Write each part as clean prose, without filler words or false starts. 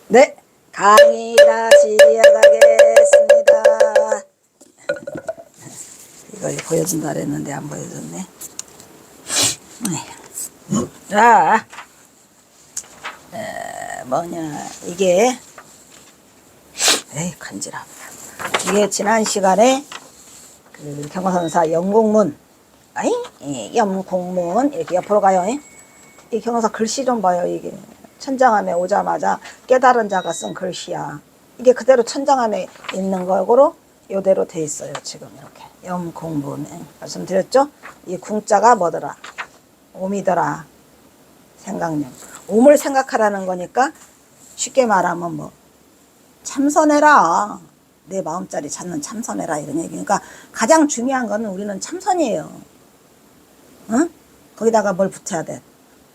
네, 강의 다시 이어가겠습니다. 이걸 보여준다 그랬는데 안 보여줬네. 자, 뭐냐 이게 에이 간지러. 이게 지난 시간에 그 경어선사 영공문, 아이 영공문 이렇게 옆으로 가요. 이 경어사 글씨 좀 봐요. 이게 천장함에 오자마자 깨달은 자가 쓴 글씨야. 이게 그대로 천장함에 있는 거로 요대로 돼 있어요. 지금 이렇게 영공문 말씀드렸죠. 이 궁자가 뭐더라? 옴이더라. 생각력. 옴을 생각하라는 거니까 쉽게 말하면 뭐 참선해라. 내 마음자리 찾는 참선해라 이런 얘기니까 가장 중요한 거는 우리는 참선이에요. 응? 거기다가 뭘 붙여야 돼?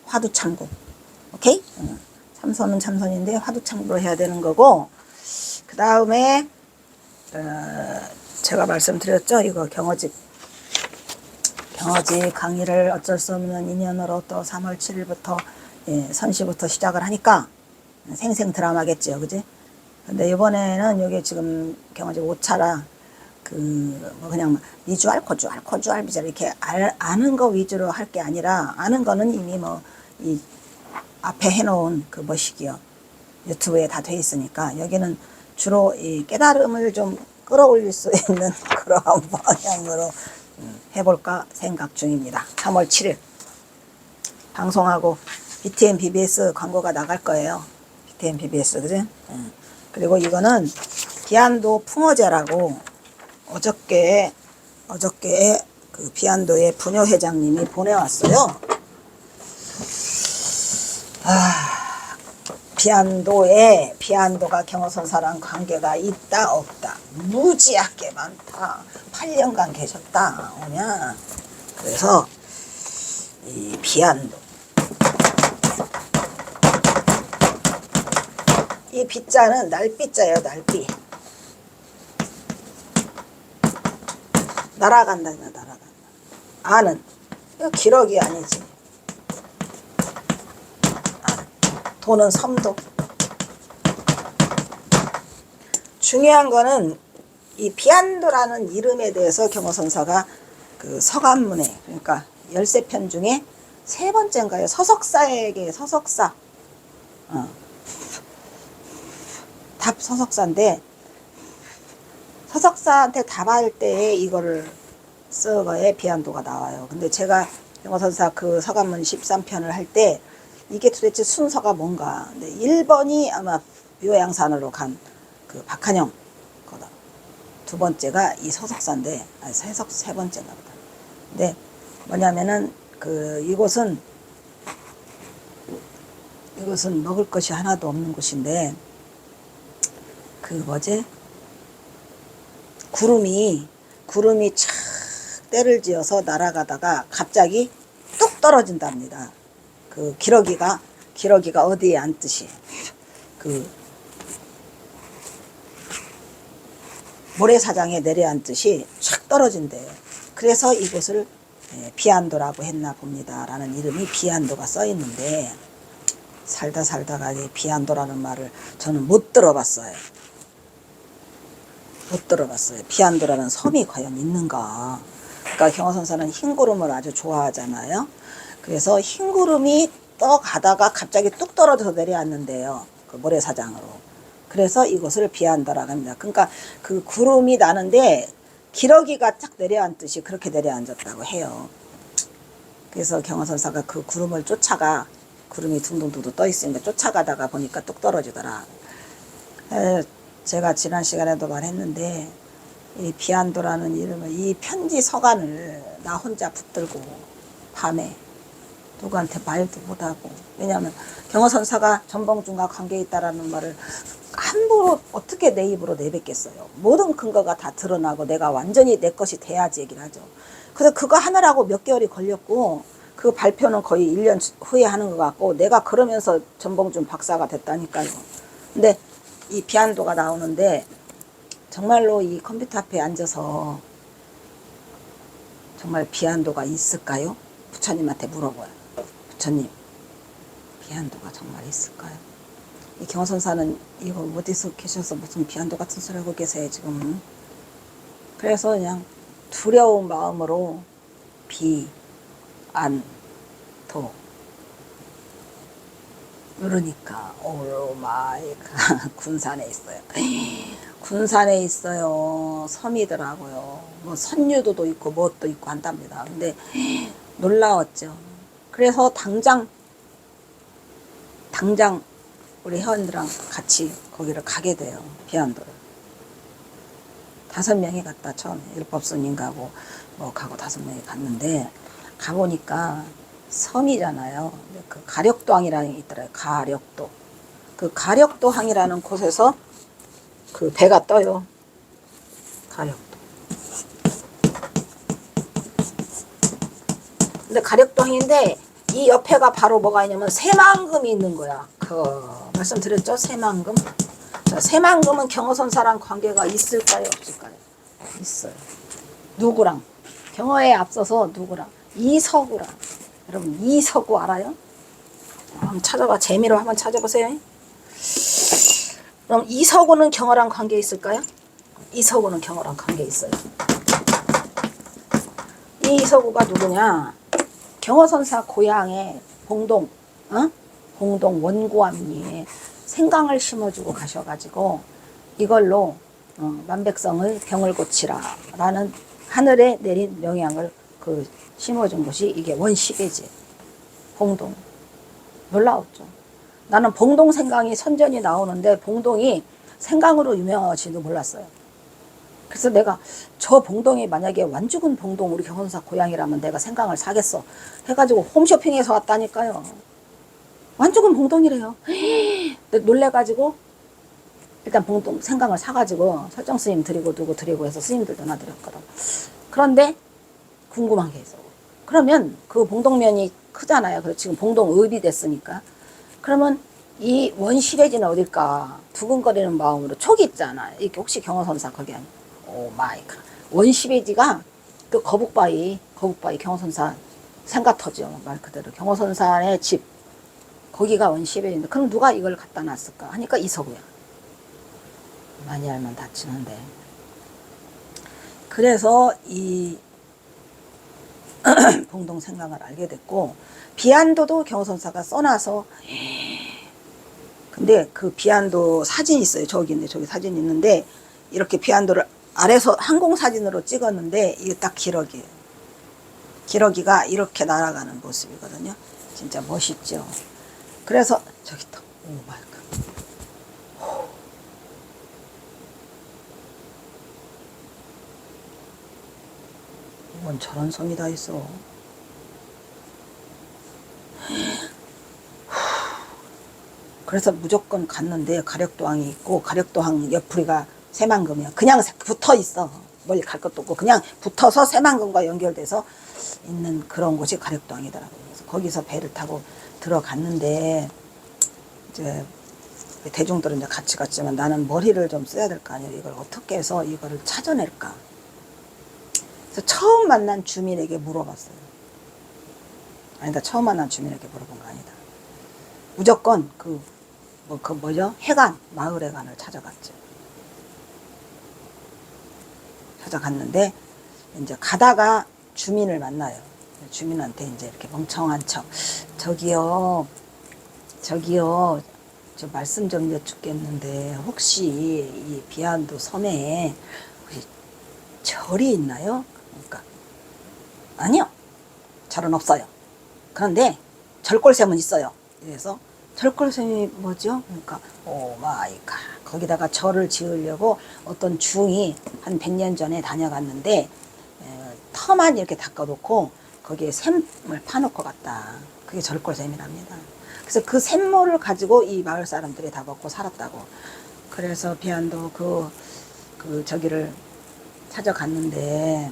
화두창구. 오케이? 참선은 참선인데 화두창구로 해야 되는 거고, 그 다음에 제가 말씀드렸죠. 이거 경어집 강의를 어쩔 수 없는 인연으로 또 3월 7일부터 선시부터 시작을 하니까 생생 드라마겠죠. 그지? 근데 이번에는 여기 지금 경어집 5차라 뭐 그냥 미주알, 고주알, 고주알, 미주알 이렇게 아는 거 위주로 할 게 아니라, 아는 거는 이미 뭐 이 앞에 해놓은 그 뭐시기요 유튜브에 다 돼 있으니까 여기는 주로 이 깨달음을 좀 끌어올릴 수 있는 그런 방향으로 해볼까 생각 중입니다. 3월 7일 방송하고 BTN BBS 광고가 나갈 거예요. BTN BBS 그지? 그리고 이거는 비안도 풍어제라고 어저께 그 비안도의 부녀 회장님이 보내왔어요. 비안도가 경어선사랑 관계가 있다 없다 무지하게 많다. 8년간 계셨다 오냐. 그래서 이 비안도 이 비자는 날비자예요. 날비. 날아간다. 아는 이거 기러기 아니지. 도는 섬도. 중요한 거는 이 비안도라는 이름에 대해서 경어선사가 그 서간문에, 그러니까 13편 중에 3번째인가요? 서석사에게 서석사. 답 서석사인데, 서석사한테 답할 때에 이거를 써거에 비안도가 나와요. 근데 제가 경어선사 그 서간문 13편을 할 때 이게 도대체 순서가 뭔가. 근데 1번이 아마 요양산으로 간 그 박한영 거다. 2번째가 이 서석사인데, 세 번째인가 보다. 근데 뭐냐면은 이곳은 먹을 것이 하나도 없는 곳인데, 구름이 착 때를 지어서 날아가다가 갑자기 뚝 떨어진답니다. 그 기러기가 어디에 앉듯이 모래사장에 내려앉듯이 착 떨어진대요. 그래서 이곳을 비안도라고 했나 봅니다. 라는 이름이 비안도가 써 있는데, 살다가 비안도라는 말을 저는 못 들어봤어요. 비안도라는 섬이 과연 있는가. 그러니까 경어선사는 흰구름을 아주 좋아하잖아요. 그래서 흰구름이 떠가다가 갑자기 뚝 떨어져서 내려앉는데요. 그 모래사장으로. 그래서 이곳을 비안도라고 합니다. 그러니까 그 구름이 나는데 기러기가 쫙 내려앉듯이 그렇게 내려앉았다고 해요. 그래서 경어선사가 그 구름을 쫓아가, 구름이 둥둥둥둥 떠 있으니까 쫓아가다가 보니까 뚝 떨어지더라. 제가 지난 시간에도 말했는데, 이 비안도라는 이름을, 이 편지 서간을 나 혼자 붙들고 밤에 누구한테 말도 못하고, 왜냐하면 경어선사가 전봉준과 관계 있다라는 말을 함부로 어떻게 내 입으로 내뱉겠어요. 모든 근거가 다 드러나고 내가 완전히 내 것이 돼야지 얘기를 하죠. 그래서 그거 하느라고 몇 개월이 걸렸고, 그 발표는 거의 1년 후에 하는 것 같고, 내가 그러면서 전봉준 박사가 됐다니까요. 근데 이 비안도가 나오는데, 정말로 이 컴퓨터 앞에 앉아서 정말 비안도가 있을까요? 부처님한테 물어봐요. 부처님, 비안도가 정말 있을까요? 이 경호선사는 이거 어디서 계셔서 무슨 비한도 같은 소리 하고 계세요 지금. 그래서 그냥 두려운 마음으로 비안도 그러니까 오 마이 갓 군산에 있어요. 군산에 있어요. 섬이더라고요. 뭐 선유도도 있고 뭣도 있고 한답니다. 근데 놀라웠죠. 그래서 당장 우리 회원들랑 같이 거기를 가게 돼요. 비안도를 5명이 갔다. 처음에 율법스님 가고 뭐 가고 5명이 갔는데 가보니까 섬이잖아요. 그 가력도항이라는 게 있더라고요. 가력도. 그 가력도항이라는 곳에서 그 배가 떠요. 가력도. 근데 가력도항인데 이 옆에가 바로 뭐가 있냐면 새만금이 있는 거야. 그 말씀드렸죠? 새만금. 자, 새만금은 경호선사랑 관계가 있을까요? 없을까요? 있어요. 누구랑? 경호에 앞서서 누구랑? 이서구랑. 여러분 이서구 알아요? 한번 찾아봐. 재미로 한번 찾아보세요. 그럼 이서구는 경호랑 관계 있을까요? 이서구는 경호랑 관계 있어요. 이 이서구가 누구냐? 경호선사 고향에 봉동 원고암리에 생강을 심어주고 가셔가지고 이걸로 만백성의 병을 고치라 라는 하늘에 내린 명양을 그 심어준 곳이 이게 원시배지. 봉동. 놀라웠죠. 나는 봉동 생강이 선전이 나오는데 봉동이 생강으로 유명하지도 몰랐어요. 그래서 내가 저 봉동이 만약에 완죽은 봉동 우리 경호선사 고향이라면 내가 생강을 사겠어 해가지고 홈쇼핑에서 왔다니까요. 완죽은 봉동이래요. 놀래가지고 일단 봉동 생강을 사가지고 설정 스님 드리고 누구 드리고 해서 스님들도 놔드렸거든. 그런데 궁금한 게 있어. 그러면 그 봉동면이 크잖아요. 그래서 지금 봉동읍이 됐으니까. 그러면 이 원시배지는 어딜까? 두근거리는 마음으로 촉이 있잖아. 이게 혹시 경호선사 거기 아니야? 오 마이 갓. 원시배지가 그 거북바위 경호선사 생가터죠. 말 그대로 경호선사의 집. 거기가 원시배지인데 그럼 누가 이걸 갖다 놨을까? 하니까 이서구야. 많이 알면 다치는데. 그래서 이 봉동 생강을 알게 됐고 비안도도 경호선사가 써놔서 근데 그 비안도 사진이 있어요. 저기 있네. 저기 사진 있는데 이렇게 비안도를 아래서 항공사진으로 찍었는데 이게 딱 기러기예요. 기러기가 이렇게 날아가는 모습이거든요. 진짜 멋있죠. 그래서 저기 또 오 마이 갓. 이건 저런 섬이 다 있어. 그래서 무조건 갔는데 가력도항이 있고 가력도항 옆구리가 새만금이야. 그냥 붙어 있어. 멀리 갈 것도 없고 그냥 붙어서 새만금과 연결돼서 있는 그런 곳이 가력도항이더라고요. 그래서 거기서 배를 타고 들어갔는데 이제 대중들은 이제 같이 갔지만 나는 머리를 좀 써야 될 거 아니에요. 이걸 어떻게 해서 이거를 찾아낼까. 그래서 처음 만난 주민에게 물어봤어요. 아니다. 처음 만난 주민에게 물어본 거 아니다. 무조건 뭐죠? 해관, 마을 해관을 찾아갔죠. 찾아갔는데 이제 가다가 주민을 만나요. 주민한테 이제 이렇게 멍청한 척 저기요 저 말씀 좀 여쭙겠는데 혹시 이 비안도 섬에 혹시 절이 있나요? 그러니까 아니요. 절은 없어요. 그런데 절골샘은 있어요. 그래서 절골샘이 뭐죠? 그러니까 오 마이 갓. 거기다가 절을 지으려고 어떤 중이 한 100년 전에 다녀갔는데 터만 이렇게 닦아놓고 거기에 샘을 파놓고 갔다. 그게 절골샘이랍니다. 그래서 그 샘물을 가지고 이 마을 사람들이 다 먹고 살았다고. 그래서 비안도 저기를 찾아갔는데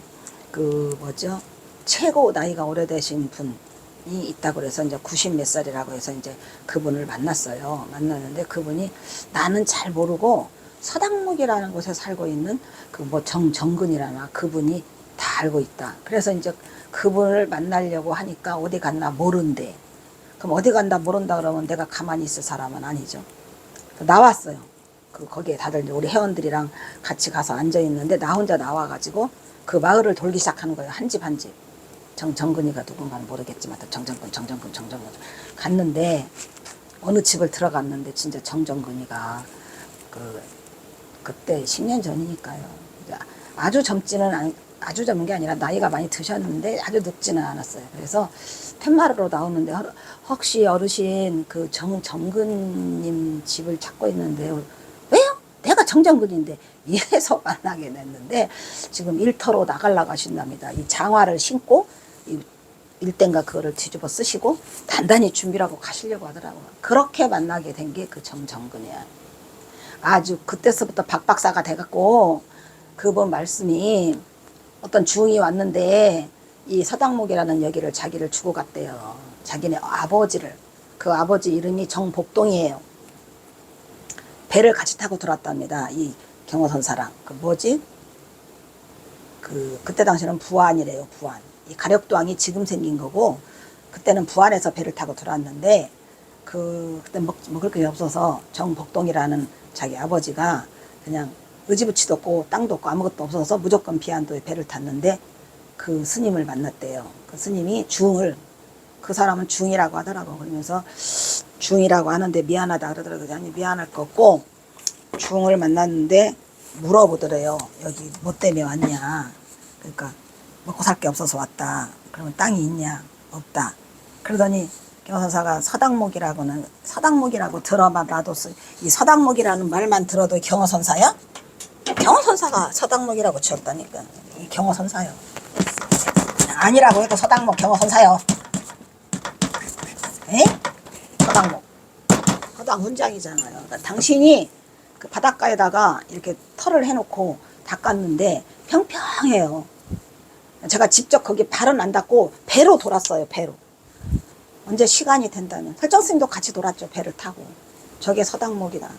그 뭐죠? 최고 나이가 오래되신 분이 있다고 그래서 이제 90 몇 살이라고 해서 이제 그분을 만났어요. 만났는데 그분이 나는 잘 모르고 서당목이라는 곳에 살고 있는 그 뭐 정근이라나 그분이 다 알고 있다. 그래서 이제 그분을 만나려고 하니까 어디 갔나 모른대. 그럼 어디 간다 모른다 그러면 내가 가만히 있을 사람은 아니죠. 나왔어요. 거기에 다들 이제 우리 회원들이랑 같이 가서 앉아 있는데 나 혼자 나와가지고 그 마을을 돌기 시작하는 거예요. 한 집 한 집. 정정근이가 누군가는 모르겠지만 정정근 갔는데 어느 집을 들어갔는데 진짜 정정근이가 그때 10년 전이니까요. 아주 아주 젊은 게 아니라 나이가 많이 드셨는데 아주 늙지는 않았어요. 그래서 팻마루로 나오는데 혹시 어르신 그 정근님 집을 찾고 있는데 왜요? 내가 정정근인데 이래서 만나게 됐는데 지금 일터로 나가려고 하신답니다. 이 장화를 신고 일대인가 그거를 뒤집어 쓰시고 단단히 준비를 하고 가시려고 하더라고요. 그렇게 만나게 된 게 그 정정근이야. 아주 그때서부터 박박사가 돼갖고 그분 말씀이 어떤 중이 왔는데 이 서당목이라는 여기를 자기를 주고 갔대요. 자기네 아버지를. 그 아버지 이름이 정복동이에요. 배를 같이 타고 들어왔답니다. 이 경호선사랑. 그때 당시는 부안이래요. 부안. 이 가력도항이 지금 생긴 거고 그때는 부안에서 배를 타고 들어왔는데 그때 먹을 게 없어서 정복동이라는 자기 아버지가 그냥 의지부치도 없고 땅도 없고 아무것도 없어서 무조건 비안도에 배를 탔는데 그 스님을 만났대요. 그 스님이 그 사람은 중이라고 하더라고. 그러면서 중이라고 하는데 미안하다 그러더라고요. 아니 미안할 거 없고 중을 만났는데 물어보더래요. 여기 뭐 때문에 왔냐. 그러니까 먹고 살 게 없어서 왔다. 그러면 땅이 있냐? 없다. 그러더니 경호선사가 서당목이라고 들어만 놔도 이 서당목이라는 말만 들어도 경호선사야? 경호선사가 서당목이라고 지었다니까. 이 경호선사요. 아니라고 해도 서당목 경호선사요. 에? 서당목. 서당 훈장이잖아요. 그러니까 당신이 그 바닷가에다가 이렇게 털을 해놓고 닦았는데 평평해요. 제가 직접 거기 발은 안 닿고 배로 돌았어요. 배로. 언제 시간이 된다면. 설정스님도 같이 돌았죠. 배를 타고. 저게 서당목이다.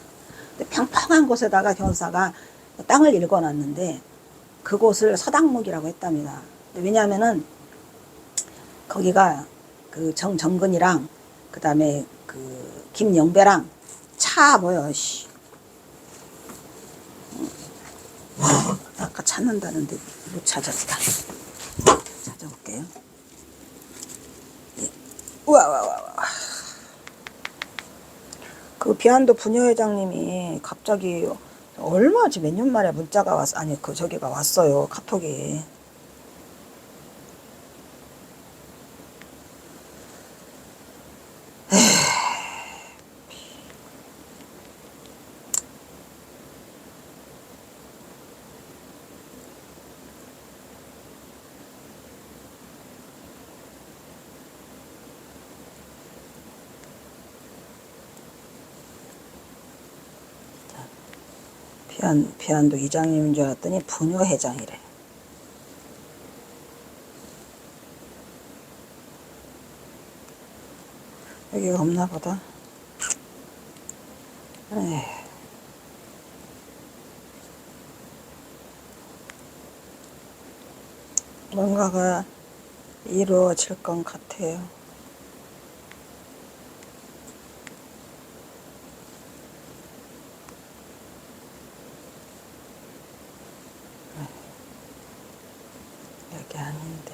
근데 평평한 곳에다가 경사가 땅을 일궈놨는데 그곳을 서당목이라고 했답니다. 왜냐하면은 거기가 그 정근이랑 그 다음에 그 김영배랑 아까 찾는다는데 못 찾았다. 찾아볼게요. 예. 우와. 그 비안도 부녀회장님이 갑자기 얼마지 몇 년 만에 문자가 저기가 왔어요. 카톡이. 비안도 이장님인 줄 알았더니 부녀회장이래. 여기가 없나 보다. 에이. 뭔가가 이루어질 것 같아요. 여기 아닌데.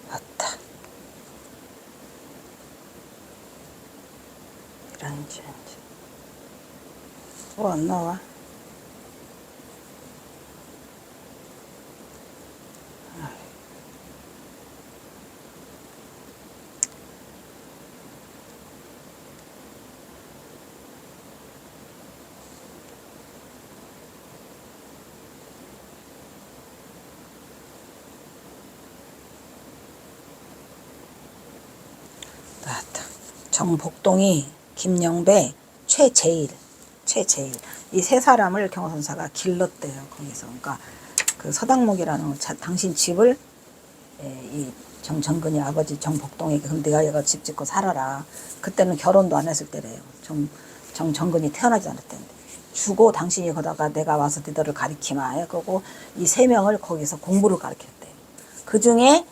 맞다. 이런지. 안 나와. 나왔다. 정복동이, 김영배, 최재일 이 세 사람을 경호선사가 길렀대요. 거기서. 그러니까 그 서당목이라는 당신 집을 이 정근이 아버지 정복동에게 그럼 내가 여기 집 짓고 살아라. 그때는 결혼도 안 했을 때래요. 정근이 태어나지 않았대는데 주고 당신이 거다가 내가 와서 너희들을 가리키마 해. 그리고 이 세 명을 거기서 공부를 가르쳤대. 그 중에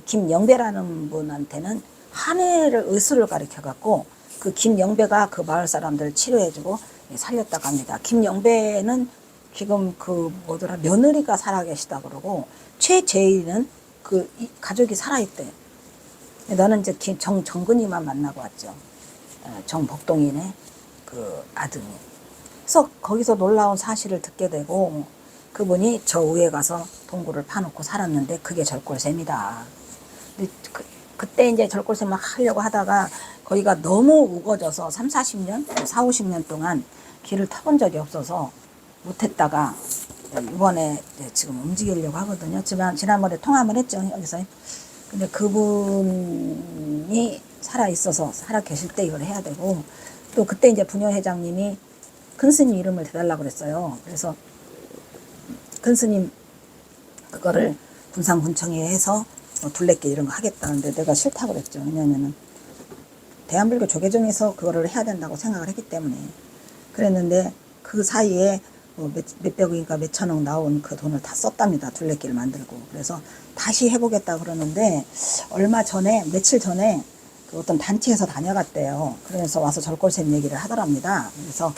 김영배라는 분한테는 한해를 의술을 가르쳐 갖고 그 김영배가 그 마을 사람들을 치료해주고 살렸다고 합니다. 김영배는 지금 그 뭐더라 며느리가 살아계시다 그러고 최재희는 그 가족이 살아있대. 너는 이제 정근이만 만나고 왔죠. 정복동이네 그 아드님. 그래서 거기서 놀라운 사실을 듣게 되고 그분이 저 위에 가서 동굴을 파놓고 살았는데 그게 절골샘이다. 근데 그때 이제 절골샘을 하려고 하다가 거기가 너무 우거져서 3, 40년, 4, 50년 동안 길을 타본 적이 없어서 못했다가 이번에 지금 움직이려고 하거든요. 지난번에 통화를 했죠, 여기서. 근데 그분이 살아있어서, 살아 계실 때 이걸 해야 되고, 또 그때 이제 부녀회장님이 큰 스님 이름을 대달라고 그랬어요. 그래서 큰 스님 그거를 분상군청에 해서 둘레길 이런 거 하겠다는데 내가 싫다고 그랬죠. 왜냐면은 대한불교 조계종에서 그거를 해야 된다고 생각을 했기 때문에 그랬는데 그 사이에 뭐 몇백억인가 몇천억 나온 그 돈을 다 썼답니다. 둘레길 만들고. 그래서 다시 해보겠다 그러는데 얼마 전에 며칠 전에 그 어떤 단체에서 다녀갔대요. 그래서 와서 절골샘 얘기를 하더랍니다. 그래서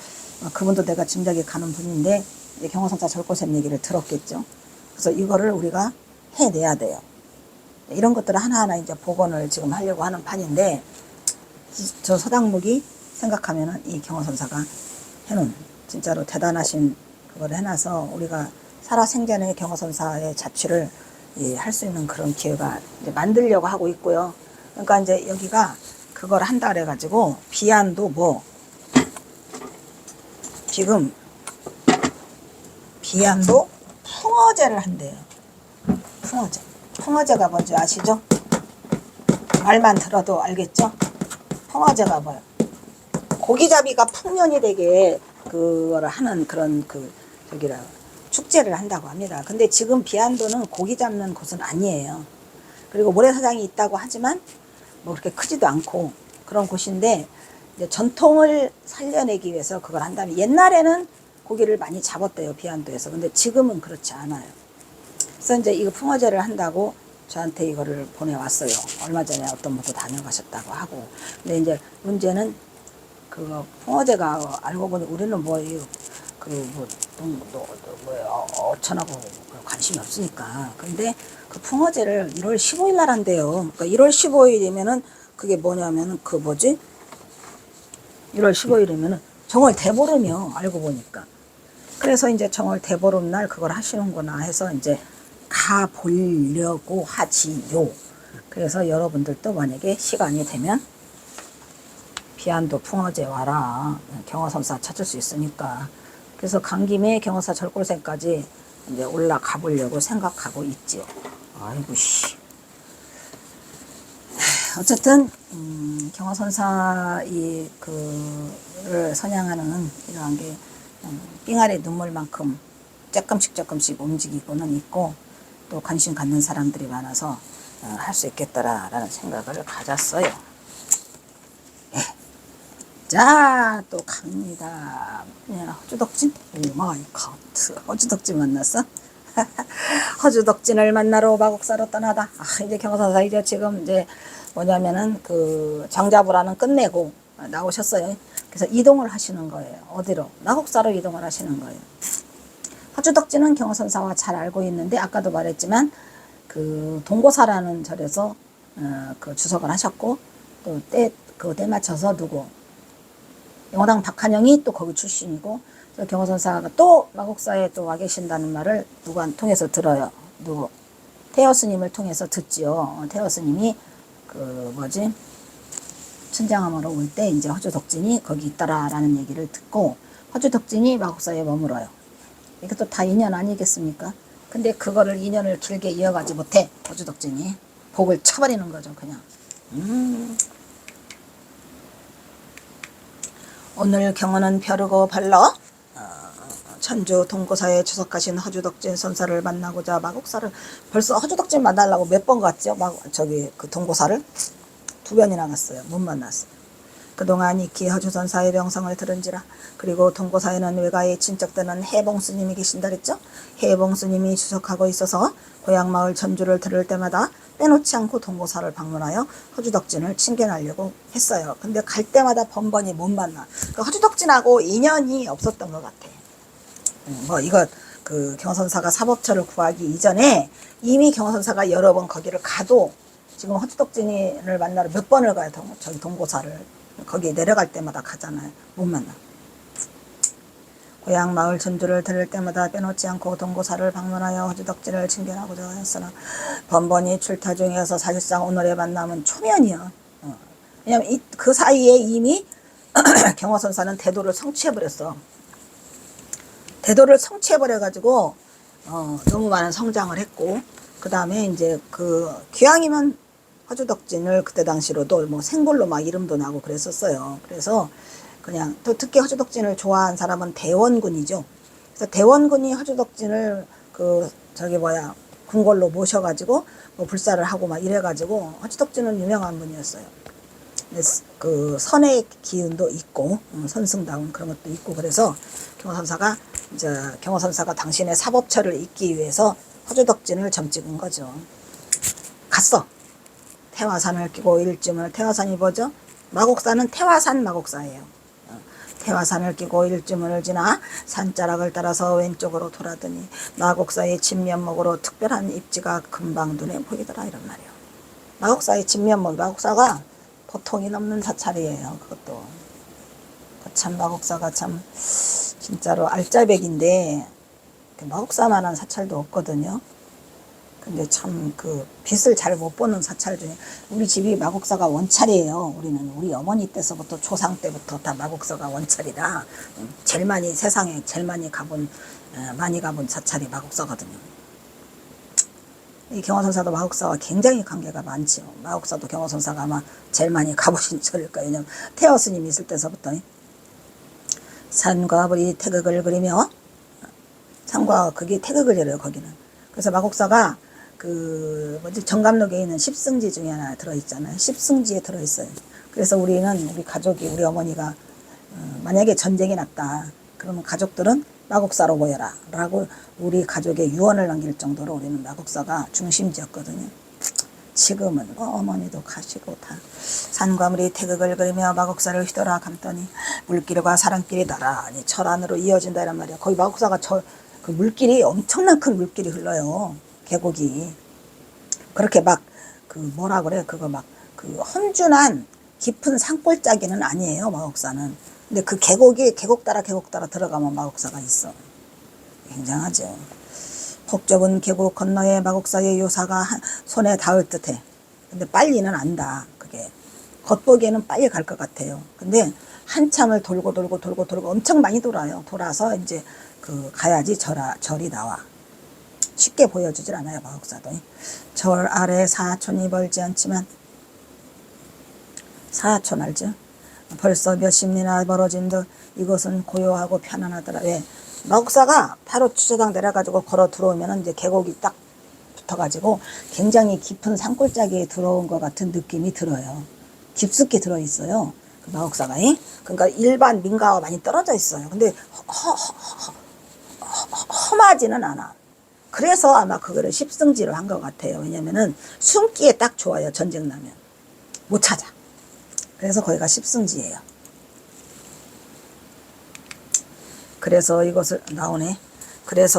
그분도 내가 짐작이 가는 분인데 이제 경호선사 절골샘 얘기를 들었겠죠. 그래서 이거를 우리가 해내야 돼요. 이런 것들을 하나하나 이제 복원을 지금 하려고 하는 판인데 저 서당묵이 생각하면은 이 경호선사가 해놓은 진짜로 대단하신 그걸 해놔서 우리가 살아생전의 경호선사의 자취를 할 수 있는 그런 기회가 이제 만들려고 하고 있고요. 그러니까 이제 여기가 그걸 한다 그래가지고 비안도 뭐 지금 비안도 풍어제를 한대요. 풍어제. 풍어제가 뭔지 아시죠? 말만 들어도 알겠죠? 풍어제가 뭐예요? 고기잡이가 풍년이 되게 그거를 하는 그런 저기라 축제를 한다고 합니다. 근데 지금 비안도는 고기 잡는 곳은 아니에요. 그리고 모래사장이 있다고 하지만 뭐 그렇게 크지도 않고 그런 곳인데 이제 전통을 살려내기 위해서 그걸 한다면 옛날에는 고기를 많이 잡았대요. 비안도에서. 근데 지금은 그렇지 않아요. 그래서 이제 이거 풍어제를 한다고 저한테 이거를 보내왔어요. 얼마 전에 어떤 분도 다녀가셨다고 하고. 근데 이제 문제는 그거 풍어제가 알고 보니 우리는 뭐 어천하고 관심이 없으니까. 근데 그 풍어제를 1월 15일 날 한대요. 그러니까 1월 15일이면은 그게 뭐냐면은 1월 15일이면은 정월 대보름이요. 알고 보니까. 그래서 이제 정월 대보름 날 그걸 하시는구나 해서 이제 가보려고 하지요. 그래서 여러분들도 만약에 시간이 되면 비안도 풍어제 와라. 경호선사 찾을 수 있으니까. 그래서 간 김에 경호사 절골샘까지 이제 올라가 보려고 생각하고 있지요. 아이고 씨. 어쨌든 경호선사 그를 선양하는 이러한 게 삥아리 눈물만큼 조금씩 움직이고는 있고 또 관심 갖는 사람들이 많아서 할 수 있겠더라라는 생각을 가졌어요. 예. 자, 또 갑니다. 허주덕진? 오 마이 갓. 허주덕진 만났어? 허주덕진을 만나러 마곡사로 떠나다. 이제 경호선사 이제 지금 이제 뭐냐면은 정자부라는 끝내고 나오셨어요. 그래서 이동을 하시는 거예요. 어디로? 마곡사로 이동을 하시는 거예요. 허주덕진은 경호선사와 잘 알고 있는데 아까도 말했지만 동고사라는 절에서 주석을 하셨고 또 때 맞춰서 영호당 박한영이 또 거기 출신이고 경호선사가 또 마곡사에 또 와 계신다는 말을 누구한 통해서 들어요. 태어 스님을 통해서 듣지요. 태어 스님이 춘장암으로 올 때 이제 허주덕진이 거기 있다라는 얘기를 듣고 허주덕진이 마곡사에 머물어요. 이것도 다 인연 아니겠습니까? 근데 그거를 인연을 길게 이어가지 못해 허주덕진이 복을 쳐버리는 거죠. 그냥. 오늘 경호는 벼르고 발러 천주 동고사에 주석하신 허주덕진 선사를 만나고자 마곡사를 벌써 허주덕진 만나려고 몇 번 갔죠? 동고사를 2번이나 갔어요. 못 만났어요. 그동안 익히 허주선사의 명성을 들은지라. 그리고 동고사에는 외가에 친척되는 해봉스님이 계신다 그랬죠. 해봉스님이 주석하고 있어서 고향마을 전주를 들을 때마다 빼놓지 않고 동고사를 방문하여 허주덕진을 칭견하려고 했어요. 근데 갈 때마다 번번이 못 만나. 그 허주덕진하고 인연이 없었던 것 같아. 뭐 이거 그 경선사가 사법처를 구하기 이전에 이미 경선사가 여러 번 거기를 가도 지금 허주덕진을 만나러 몇 번을 가요. 저기 동고사를. 거기 내려갈 때마다 가잖아요. 못 만나. 고향 마을 전주를 들을 때마다 빼놓지 않고 동고사를 방문하여 허주덕진을 칭견하고자 하였으나 번번이 출타 중이어서 사실상 오늘의 만남은 초면이야. 왜냐면 그 사이에 이미 경허선사는 대도를 성취해버렸어. 대도를 성취해버려가지고 너무 많은 성장을 했고, 그 다음에 이제 그 기왕이면 허주덕진을 그때 당시로도 뭐 생볼로 막 이름도 나고 그랬었어요. 그래서 그냥 또 특히 허주덕진을 좋아한 사람은 대원군이죠. 그래서 대원군이 허주덕진을 그 저기 뭐야 궁궐로 모셔가지고 뭐 불사를 하고 막 이래가지고 허주덕진은 유명한 분이었어요. 그 선의 기운도 있고 선승다운 그런 것도 있고 그래서 경호선사가 당신의 사법처를 잇기 위해서 허주덕진을 점찍은 거죠. 갔어. 태화산을 끼고 일쯤을 태화산이 뭐죠? 마곡사는 태화산 마곡사예요. 태화산을 끼고 일주문을 지나 산자락을 따라서 왼쪽으로 돌아더니 마곡사의 진면목으로 특별한 입지가 금방 눈에 보이더라 이런 말이에요. 마곡사의 진면목, 마곡사가 보통이 넘는 사찰이에요. 그것도 참 마곡사가 참 진짜로 알짜배기인데 마곡사만한 사찰도 없거든요. 근데 참 그 빛을 잘 못 보는 사찰 중에 우리 집이 마곡사가 원찰이에요. 우리 어머니 때서부터 조상 때부터 다 마곡사가 원찰이라 세상에 제일 많이 가본 사찰이 마곡사거든요. 이 경허선사도 마곡사와 굉장히 관계가 많지요. 마곡사도 경허선사가 아마 제일 많이 가보신 절일 거예요. 왜냐면 태화스님이 있을 때서부터 산과 불이 태극을 그리며 산과 극이 태극을 그려요. 거기는. 그래서 마곡사가 그 정감록에 있는 십승지 중에 하나 들어있잖아요. 십승지에 들어있어요. 그래서 우리 가족이 우리 어머니가 만약에 전쟁이 났다 그러면 가족들은 마곡사로 모여라 라고 우리 가족의 유언을 남길 정도로 우리는 마곡사가 중심지였거든요. 지금은 어머니도 가시고 다 산과 물이 태극을 그리며 마곡사를 휘돌아 감더니 물길과 사람길이 나란히 철 안으로 이어진다 이란 말이야. 거기 마곡사가 그 물길이 엄청난 큰 물길이 흘러요. 계곡이 그렇게 막 그 뭐라 그래 그거 막 그 험준한 깊은 산골짜기는 아니에요. 마곡사는. 근데 그 계곡 따라 들어가면 마곡사가 있어. 굉장하죠. 폭좁은 계곡 건너에 마곡사의 요사가 손에 닿을 듯해. 근데 빨리는 안다. 그게 겉보기에는 빨리 갈 것 같아요. 근데 한참을 돌고 엄청 많이 돌아요. 돌아서 이제 그 가야지 절이 나와. 쉽게 보여주질 않아요. 마곡사도. 절 아래 사촌이 멀지 않지만 사촌 알죠? 벌써 몇십 리나 멀어진 듯 이것은 고요하고 편안하더라. 왜? 마곡사가 바로 주차장 내려가지고 걸어 들어오면 이제 계곡이 딱 붙어가지고 굉장히 깊은 산골짜기에 들어온 것 같은 느낌이 들어요. 깊숙이 들어있어요. 그 마곡사가. 그러니까 일반 민가와 많이 떨어져 있어요. 근데 험하지는 않아. 그래서 아마 그거를 십승지로 한 것 같아요. 왜냐면은 숨기에 딱 좋아요. 전쟁 나면 못 찾아. 그래서 거기가 십승지예요. 그래서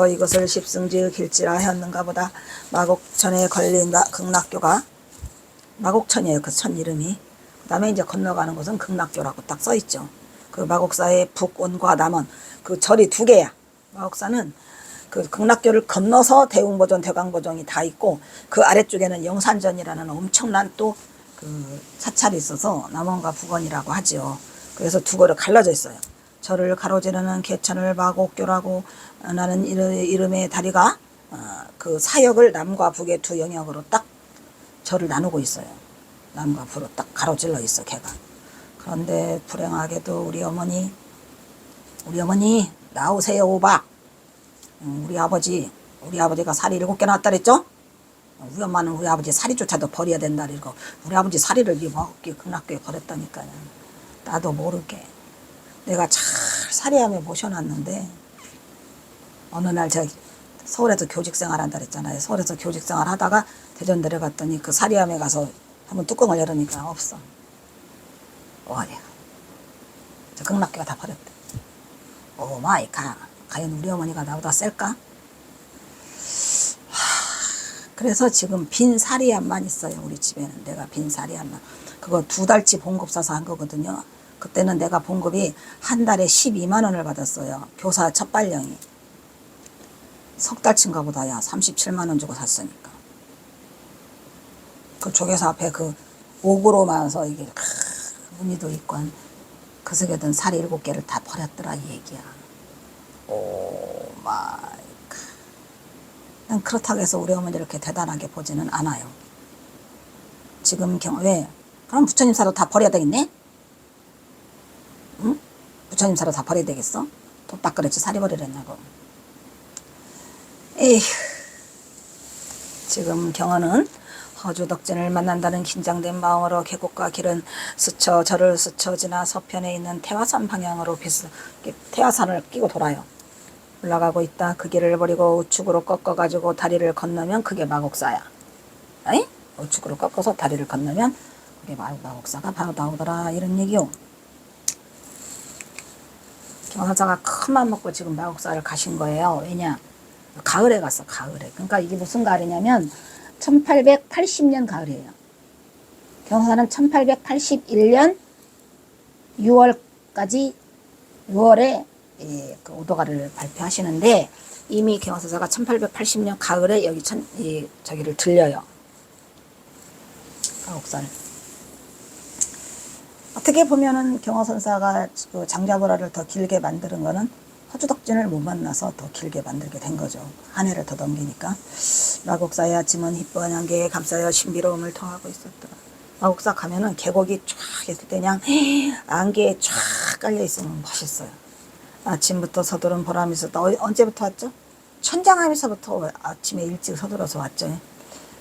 이것을 십승지의 길지라 하였는가 보다. 마곡천에 걸린 극락교가 마곡천이에요. 그 천 이름이. 그 다음에 이제 건너가는 곳은 극락교라고 딱 써있죠. 그 마곡사의 북원과 남원 그 절이 두 개야. 마곡사는 그 극락교를 건너서 대웅보전, 대광보전이 다 있고 그 아래쪽에는 영산전이라는 엄청난 또 그 사찰이 있어서 남원과 북원이라고 하죠. 그래서 두 개로 갈라져 있어요. 절을 가로지르는 개천을 마곡교라고 하는 이름의 다리가 그 사역을 남과 북의 두 영역으로 딱 절을 나누고 있어요. 남과 북으로 딱 가로질러 있어 걔가. 그런데 불행하게도 우리 어머니 나오세요 오바. 우리 아버지가 살이 7개 낳았다 그랬죠? 우리 엄마는 우리 아버지 살이조차도 버려야 된다 그러고 우리 아버지 살이를 극락교에 버렸다니까요. 나도 모르게 내가 잘 사리함에 모셔놨는데 어느 날 제가 서울에서 교직생활 한다 그랬잖아요. 서울에서 교직생활 하다가 대전 내려갔더니 그 사리함에 가서 한번 뚜껑을 열으니까 없어. 어디야. 저 극락교가 다 버렸대. 오 마이 갓. 과연 우리 어머니가 나보다 셀까? 그래서 지금 빈 사리함만 있어요. 우리 집에는. 내가 빈 사리함만. 그거 2달치 봉급 사서 한 거거든요. 그때는 내가 봉급이 한 달에 12만 원을 받았어요. 교사 첫 발령이. 석 달치인가 보다 야 37만 원 주고 샀으니까. 그 조교사 앞에 그 옥으로만서 이게 무늬도 있고 그 속에 든 사리 7개를 다 버렸더라 이 얘기야. 오 마이 갓. 난 그렇다고 해서 우리 어머니 이렇게 대단하게 보지는 않아요. 지금 왜? 그럼 부처님 사로 다 버려야 되겠네? 응? 부처님 사로 다 버려야 되겠어? 도딱그랬지 사리 버리랬냐고. 에휴. 지금 경어는 허주덕진을 만난다는 긴장된 마음으로 계곡과 길은 스쳐 절을 스쳐 지나 서편에 있는 태화산 방향으로 태화산을 끼고 돌아요. 올라가고 있다. 그 길을 버리고 우측으로 꺾어가지고 다리를 건너면 그게 마곡사야. 에이? 우측으로 꺾어서 다리를 건너면 그게 마곡사가 바로 나오더라. 이런 얘기요. 경사자가 큰 맘 먹고 지금 마곡사를 가신 거예요. 왜냐? 가을에 갔어. 가을에. 그러니까 이게 무슨 가을이냐면 1880년 가을이에요. 경사는 1881년 6월까지 6월에 그 오도가를 발표하시는데 이미 경화선사가 1880년 가을에 여기 저기를 들려요. 가옥사를. 어떻게 보면은 경화선사가 그 장자보라를 더 길게 만드는 거는 허주덕진을 못 만나서 더 길게 만들게 된 거죠. 한 해를 더 넘기니까. 마곡사의 아침은 희뿌한 안개에 감싸여 신비로움을 통하고 있었다. 마곡사 가면은 계곡이 쫙 있을 때 그냥 안개에 쫙 깔려 있으면 멋있어요. 아침부터 서두른 보람이 있었다. 언제부터 왔죠? 천장하면서부터 아침에 일찍 서둘러서 왔죠.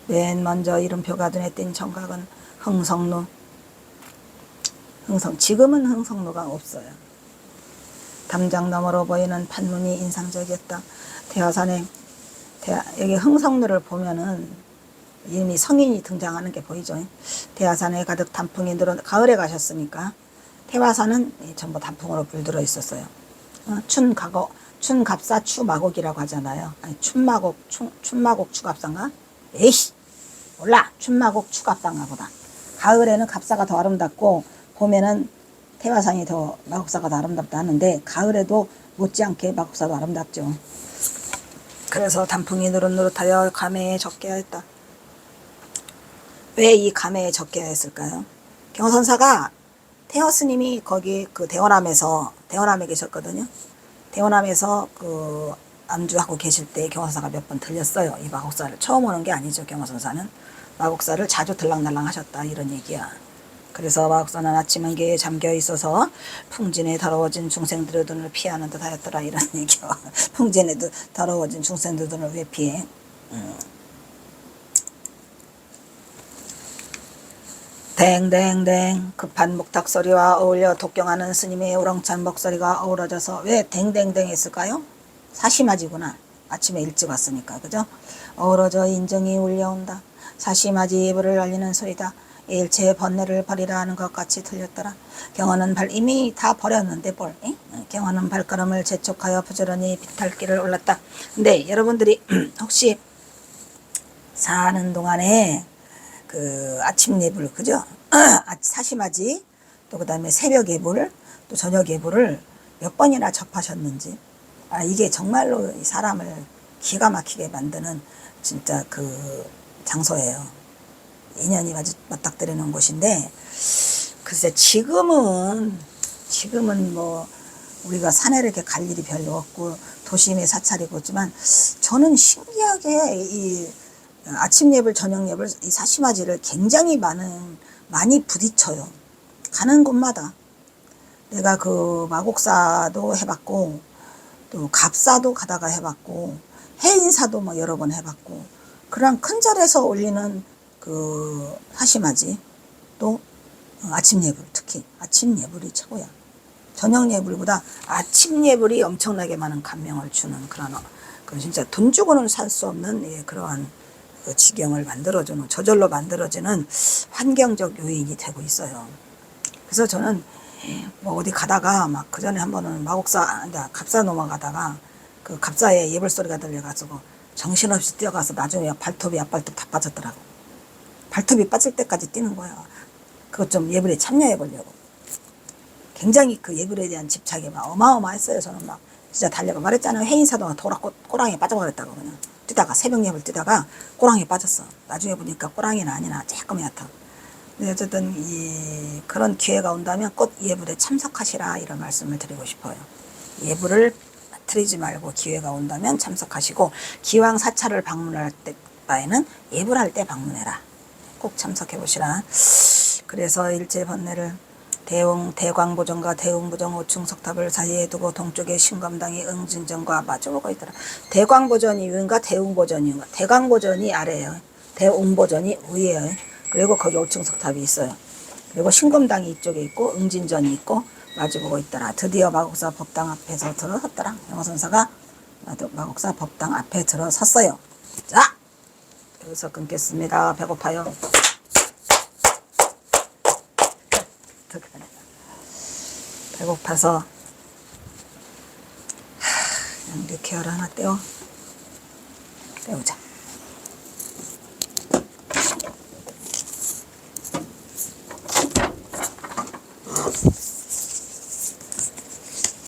맨 먼저 이름표가 눈에 띈 정각은 흥성루. 지금은 흥성루가 없어요. 담장 너머로 보이는 판문이 인상적이었다. 태화산에 여기 흥성루를 보면은 이미 성인이 등장하는 게 보이죠. 태화산에 가득 단풍이 늘어 가을에 가셨으니까 태화산은 전부 단풍으로 물들어 있었어요. 춘갑사 추마곡이라고 하잖아요. 아니 춘마곡 추갑사인가? 에이씨 몰라. 춘마곡 추갑사인가 보다. 가을에는 갑사가 더 아름답고 봄에는 태화산이 더 마곡사가 더 아름답다 하는데 가을에도 못지않게 마곡사도 아름답죠. 그래서 단풍이 노릇노릇하여 감회에 적게 하였다. 왜 이 감회에 적게 하였을까요? 경선사가 태화 스님이 거기 그 대원암에 계셨거든요. 대원암에서 그 안주하고 계실 때 경화선사가 몇 번 들렸어요. 이 마곡사를 처음 오는 게 아니죠. 경화선사는 마곡사를 자주 들락날락 하셨다 이런 얘기야. 그래서 마곡사는 아침 안개에 잠겨 있어서 풍진에 더러워진 중생들의 눈을 피하는 듯 하였더라 이런 얘기요. 풍진에 더러워진 중생들의 눈을 왜 피해? 댕댕댕 급한 목탁 소리와 어울려 독경하는 스님의 우렁찬 목소리가 어우러져서 왜 댕댕댕 했을까요? 사시마지구나. 아침에 일찍 왔으니까 그죠? 어우러져 인정이 울려온다. 사시마지 예불을 알리는 소리다. 일체의 번뇌를 버리라 하는 것 같이 들렸더라. 경화는 이미 다 버렸는데 경화는 발걸음을 재촉하여 부지런히 비탈길을 올랐다. 근데 여러분들이 혹시 사는 동안에 그 아침 예불 그죠? 사시마지 또 그다음에 새벽 예불 또 저녁 예불을 몇 번이나 접하셨는지 이게 정말로 이 사람을 기가 막히게 만드는 진짜 그 장소예요. 인연이 맞닥뜨리는 곳인데 글쎄 지금은 뭐 우리가 산에를 이렇게 갈 일이 별로 없고 도심에 사찰이고 있지만 저는 신기하게 이 아침 예불 저녁 예불 이 사시마지를 굉장히 많이 부딪혀요. 가는 곳마다 내가 그 마곡사도 해봤고 또 갑사도 가다가 해봤고 해인사도 뭐 여러 번 해봤고 그런 큰 절에서 올리는 그 사시마지 또 아침 예불, 특히 아침 예불이 최고야. 저녁 예불보다 아침 예불이 엄청나게 많은 감명을 주는 그런 진짜 돈 주고는 살 수 없는 그러한 그 지경을 만들어주는, 저절로 만들어지는 환경적 요인이 되고 있어요. 그래서 저는 뭐 어디 가다가 막 그 전에 한 번은 갑사 넘어가다가 그 갑사에 예불 소리가 들려가지고 정신없이 뛰어가서 나중에 발톱이 앞발톱 다 빠졌더라고. 발톱이 빠질 때까지 뛰는 거야. 그것 좀 예불에 참여해 보려고. 굉장히 그 예불에 대한 집착이 막 어마어마했어요. 저는 막 진짜 달려가 말했잖아요. 해인사도가 꼬랑에 빠져버렸다고. 그냥 뛰다가 새벽 예불 뛰다가 꼬랑에 빠졌어. 나중에 보니까 꼬랑이는 아니나 조금 얕아. 근데 어쨌든 그런 기회가 온다면 꼭 예불에 참석하시라, 이런 말씀을 드리고 싶어요. 예불을 틀리지 말고 기회가 온다면 참석하시고, 기왕 사찰을 방문할 바에는 예불할 때 방문해라. 꼭 참석해 보시라. 그래서 일제 번뇌를 대광보전과 대웅보전 5층 석탑을 사이에 두고 동쪽에 신검당이 응진전과 마주보고 있더라. 대광보전이 위인가 대웅보전이 위인가? 대광보전이 아래에요. 대웅보전이 위에요. 그리고 거기 5층 석탑이 있어요. 그리고 신검당이 이쪽에 있고 응진전이 있고 마주보고 있더라. 드디어 마곡사 법당 앞에서 들어섰더라. 영어선사가 마곡사 법당 앞에 들어섰어요. 자, 여기서 끊겠습니다. 배고파요. 배고파서 그냥 리케어를 하나 때우자.